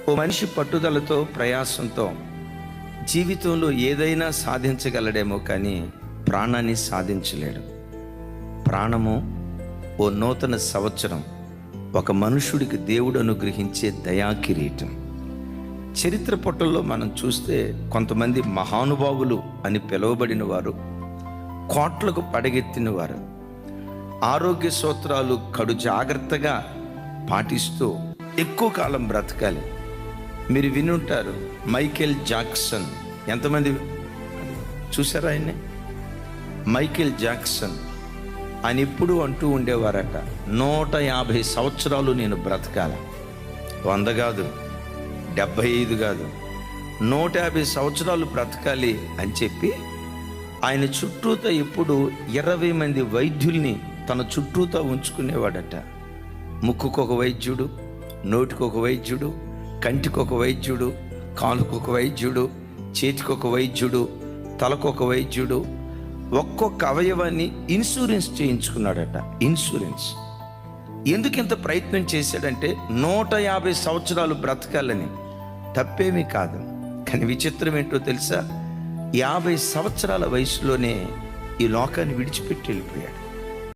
ఓ మనిషి పట్టుదలతో ప్రయాసంతో జీవితంలో ఏదైనా సాధించగలడేమో కానీ ప్రాణాన్ని సాధించలేడు. ప్రాణము ఓ నూతన సంవత్సరం, ఒక మనుషుడికి దేవుడు అనుగ్రహించే దయా కిరీటం. చరిత్ర పుటల్లో మనం చూస్తే కొంతమంది మహానుభావులు అని పిలువబడిన వారు, కోట్లకు పడగెత్తిన వారు, ఆరోగ్య సూత్రాలు కడు జాగ్రత్తగా పాటిస్తూ ఎక్కువ కాలం బ్రతకాలి. మీరు వినుంటారు మైకేల్ జాక్సన్. ఎంతమంది చూసారా ఆయన్ని? మైకేల్ జాక్సన్ ఆయన ఎప్పుడు అంటూ ఉండేవారట, 150 సంవత్సరాలు నేను బ్రతకాల. 100 కాదు, 75 కాదు, 150 సంవత్సరాలు బ్రతకాలి అని చెప్పి ఆయన చుట్టూతో ఎప్పుడు 20 మంది వైద్యుల్ని తన చుట్టూతో ఉంచుకునేవాడట. ముక్కుకు ఒక వైద్యుడు, నోటికి ఒక వైద్యుడు, కంటికి ఒక వైద్యుడు, కాలుకు ఒక వైద్యుడు, చేతికి ఒక వైద్యుడు, తలకు ఒక వైద్యుడు. ఒక్కొక్క అవయవాన్ని ఇన్సూరెన్స్ చేయించుకున్నాడట. ఇన్సూరెన్స్ ఎందుకు ఇంత ప్రయత్నం చేశాడంటే 150 సంవత్సరాలు బ్రతకాలని. తప్పేమీ కాదు, కానీ విచిత్రం ఏంటో తెలుసా? 50 సంవత్సరాల వయసులోనే ఈ లోకాన్ని విడిచిపెట్టి వెళ్ళిపోయాడు.